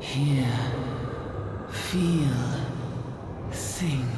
Hear, feel, think.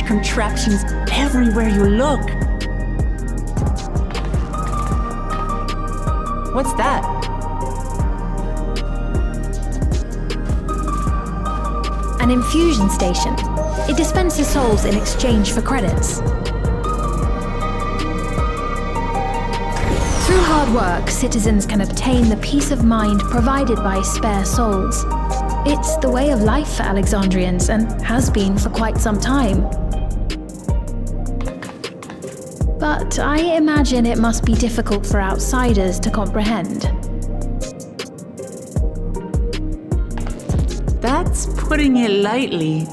Contraptions everywhere you look. What's that? An infusion station. It dispenses souls in exchange for credits. Through hard work, citizens can obtain the peace of mind provided by spare souls. It's the way of life for Alexandrians and has been for quite some time. But I imagine it must be difficult for outsiders to comprehend. That's putting it lightly.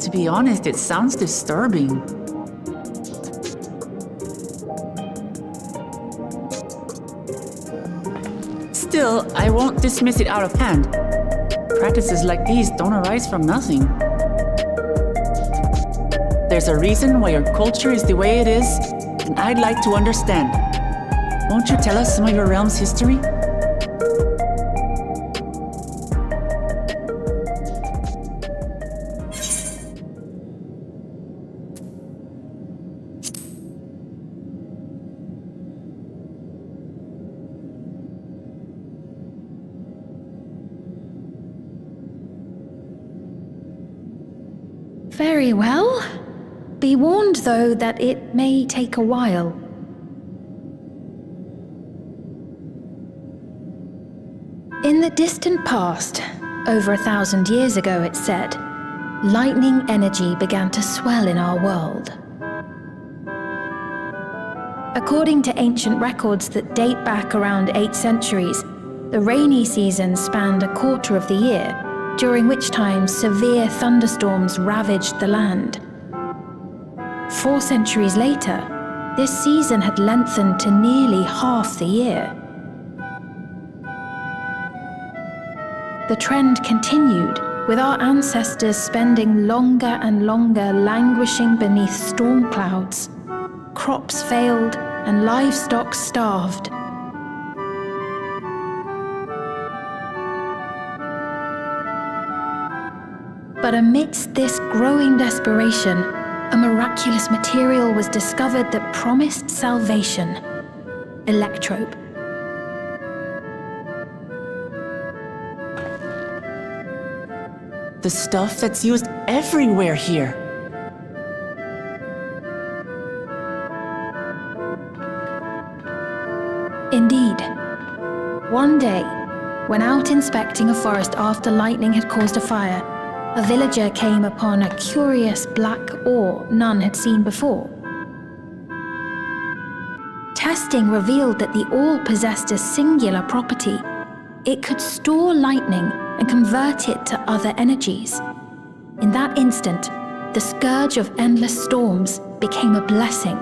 To be honest, it sounds disturbing. Still, I won't dismiss it out of hand. Practices like these don't arise from nothing. There's a reason why your culture is the way it is, and I'd like to understand. Won't you tell us some of your realm's history? Very well. Be warned, though, that it may take a while. In the distant past, over 1,000 years ago, it's said, lightning energy began to swell in our world. According to ancient records that date back around 8 centuries, the rainy season spanned a quarter of the year, during which time severe thunderstorms ravaged the land. 4 centuries later, this season had lengthened to nearly half the year. The trend continued, with our ancestors spending longer and longer languishing beneath storm clouds. Crops failed and livestock starved. But amidst this growing desperation, a miraculous material was discovered that promised salvation: electrope. The stuff that's used everywhere here. Indeed. One day, when out inspecting a forest after lightning had caused a fire, a villager came upon a curious black ore none had seen before. Testing revealed that the ore possessed a singular property. It could store lightning and convert it to other energies. In that instant, the scourge of endless storms became a blessing.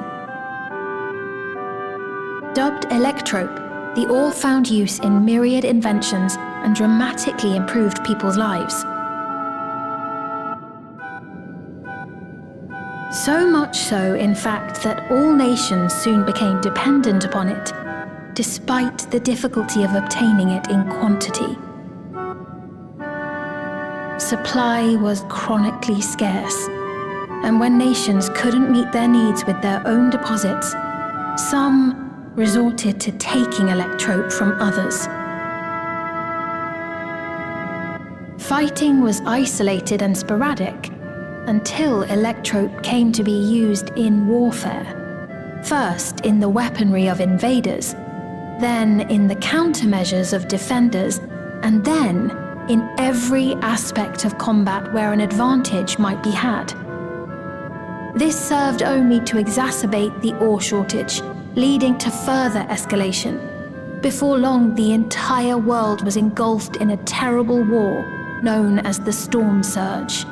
Dubbed electrope, the ore found use in myriad inventions and dramatically improved people's lives. So much so, in fact, that all nations soon became dependent upon it, despite the difficulty of obtaining it in quantity. Supply was chronically scarce, and when nations couldn't meet their needs with their own deposits, some resorted to taking electrope from others. Fighting was isolated and sporadic until electrope came to be used in warfare. First in the weaponry of invaders, then in the countermeasures of defenders, and then in every aspect of combat where an advantage might be had. This served only to exacerbate the ore shortage, leading to further escalation. Before long, the entire world was engulfed in a terrible war known as the Storm Surge.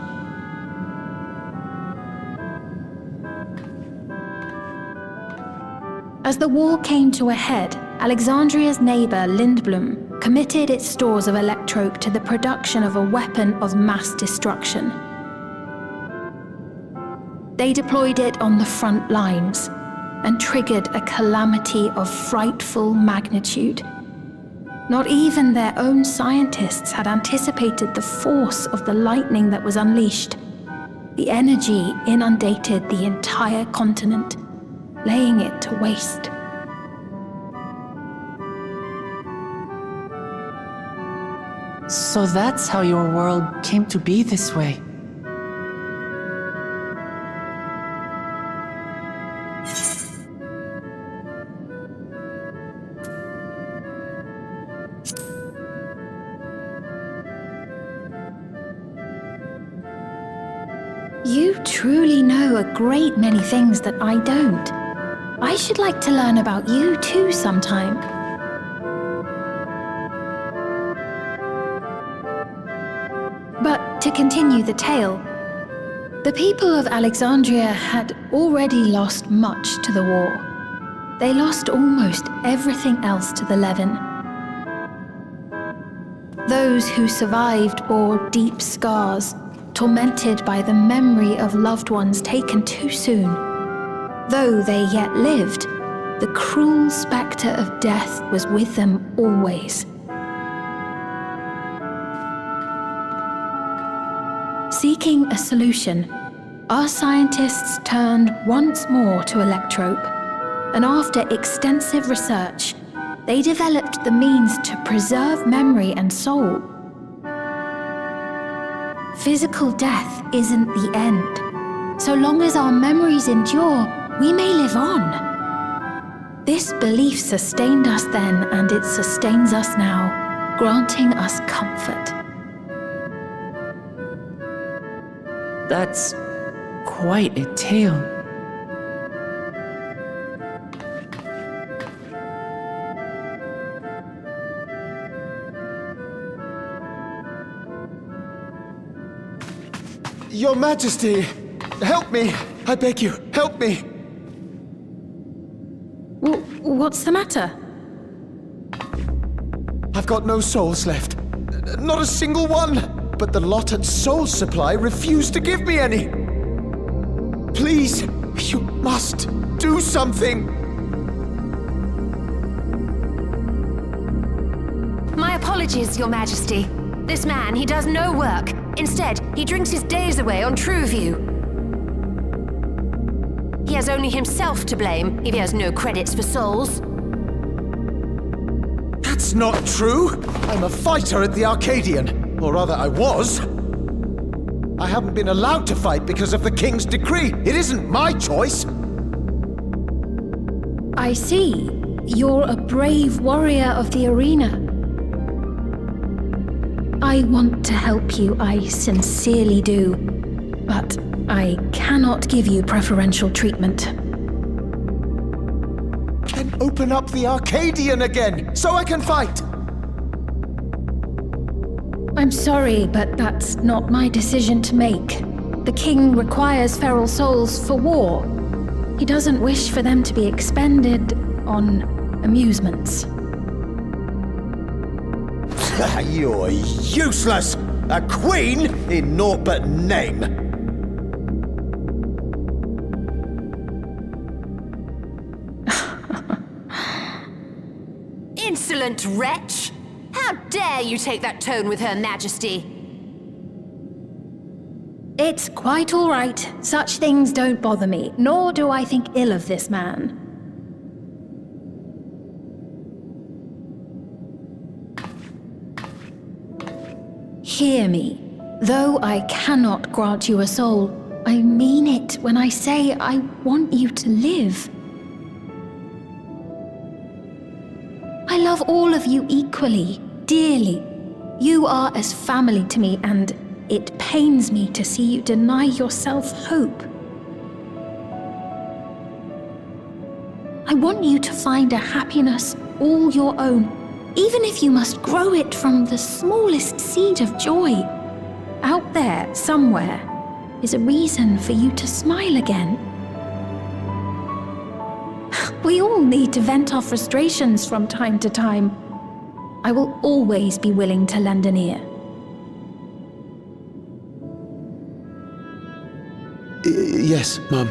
As the war came to a head, Alexandria's neighbor Lindblom committed its stores of electrope to the production of a weapon of mass destruction. They deployed it on the front lines and triggered a calamity of frightful magnitude. Not even their own scientists had anticipated the force of the lightning that was unleashed. The energy inundated the entire continent, laying it to waste. So that's how your world came to be this way. You truly know a great many things that I don't. I should like to learn about you too sometime. But to continue the tale, the people of Alexandria had already lost much to the war. They lost almost everything else to the Levin. Those who survived bore deep scars, tormented by the memory of loved ones taken too soon. Though they yet lived, the cruel spectre of death was with them always. Seeking a solution, our scientists turned once more to electrope, and after extensive research, they developed the means to preserve memory and soul. Physical death isn't the end. So long as our memories endure, we may live on. This belief sustained us then, and it sustains us now, granting us comfort. That's quite a tale. Your Majesty, help me! I beg you, help me! What's the matter? I've got no souls left. Not a single one! But the lot at Soul Supply refused to give me any! Please, you must do something! My apologies, Your Majesty. This man, he does no work. Instead, he drinks his days away on Trueview. He has only himself to blame if he has no credits for souls. That's not true! I'm a fighter at the Arcadian. Or rather, I was. I haven't been allowed to fight because of the King's decree. It isn't my choice. I see. You're a brave warrior of the arena. I want to help you, I sincerely do. But I cannot give you preferential treatment. Then open up the Arcadian again, so I can fight! I'm sorry, but that's not my decision to make. The king requires feral souls for war. He doesn't wish for them to be expended on amusements. You're useless! A queen in naught but name! Insolent wretch! How dare you take that tone with Her Majesty? It's quite all right. Such things don't bother me, nor do I think ill of this man. Hear me. Though I cannot grant you a soul, I mean it when I say I want you to live. I love all of you equally, dearly. You are as family to me, and it pains me to see you deny yourself hope. I want you to find a happiness all your own, even if you must grow it from the smallest seed of joy. Out there, somewhere, is a reason for you to smile again. We all need to vent our frustrations from time to time. I will always be willing to lend an ear. Yes, Mum.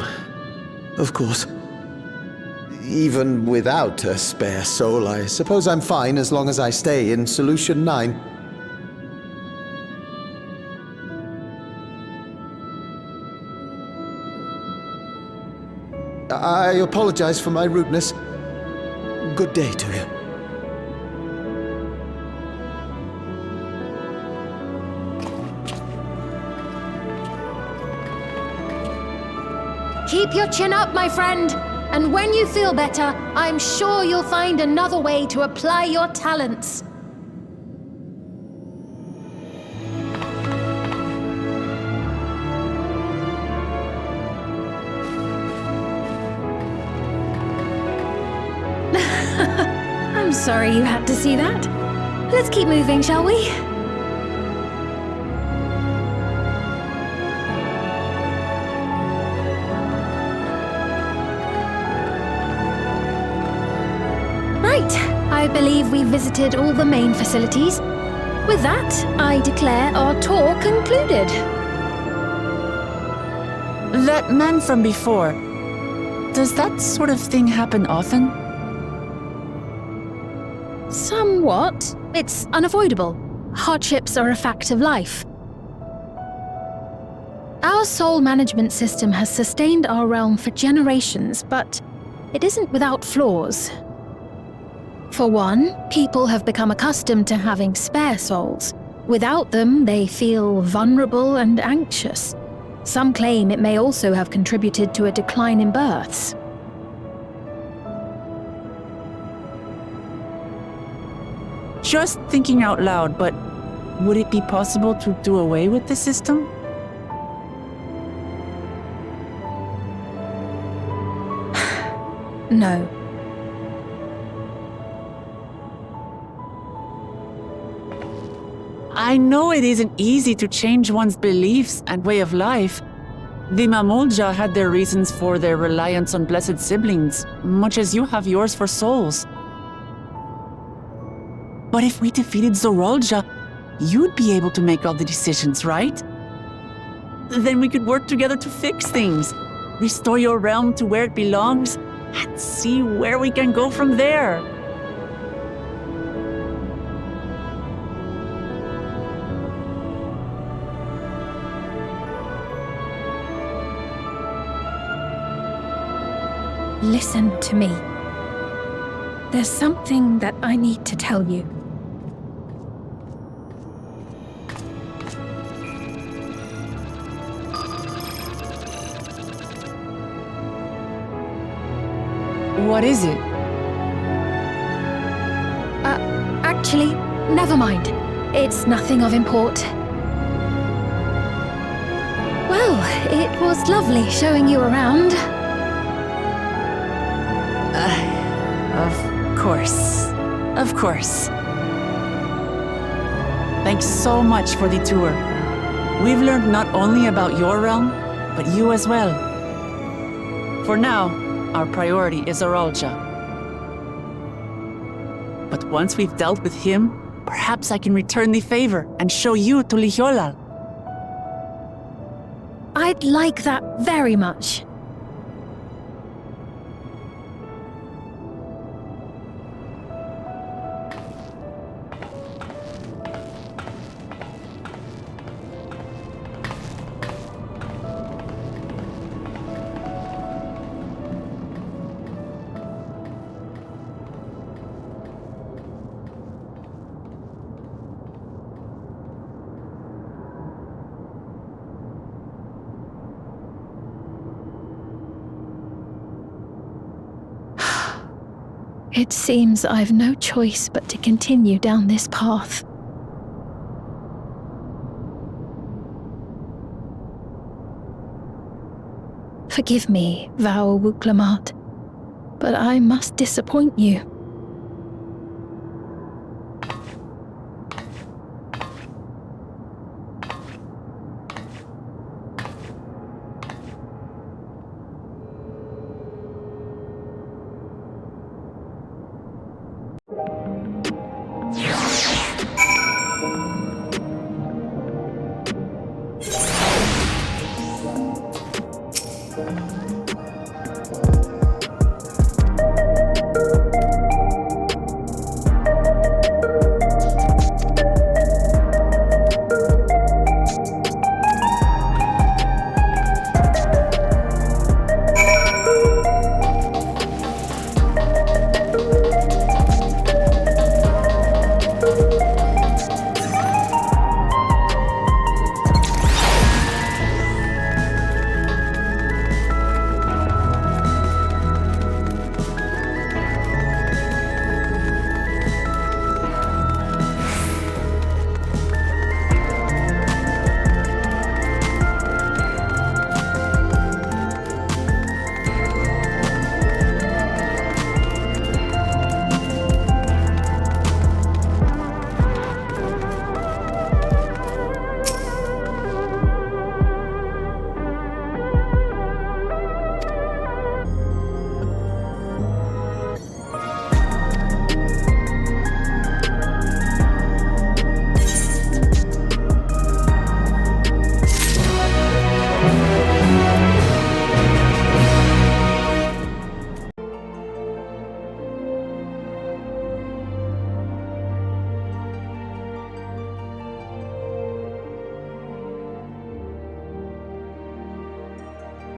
Of course. Even without a spare soul, I suppose I'm fine as long as I stay in Solution 9. I apologize for my rudeness. Good day to you. Keep your chin up, my friend. And when you feel better, I'm sure you'll find another way to apply your talents. I'm sorry you had to see that. Let's keep moving, shall we? Right, I believe we've visited all the main facilities. With that, I declare our tour concluded. That man from before, does that sort of thing happen often? Somewhat. It's unavoidable. Hardships are a fact of life. Our soul management system has sustained our realm for generations, but it isn't without flaws. For one, people have become accustomed to having spare souls. Without them, they feel vulnerable and anxious. Some claim it may also have contributed to a decline in births. Just thinking out loud, but would it be possible to do away with the system? No. I know it isn't easy to change one's beliefs and way of life. The Mamolja had their reasons for their reliance on blessed siblings, much as you have yours for souls. But if we defeated Zorolja, you'd be able to make all the decisions, right? Then we could work together to fix things, restore your realm to where it belongs, and see where we can go from there. Listen to me. There's something that I need to tell you. What is it? Actually, never mind. It's nothing of import. Well, it was lovely showing you around. Of course. Thanks so much for the tour. We've learned not only about your realm, but you as well. For now, our priority is Zorolja. But once we've dealt with him, perhaps I can return the favor and show you to Lihiolal. I'd like that very much. It seems I've no choice but to continue down this path. Forgive me, Vow Wuk Lamat, but I must disappoint you.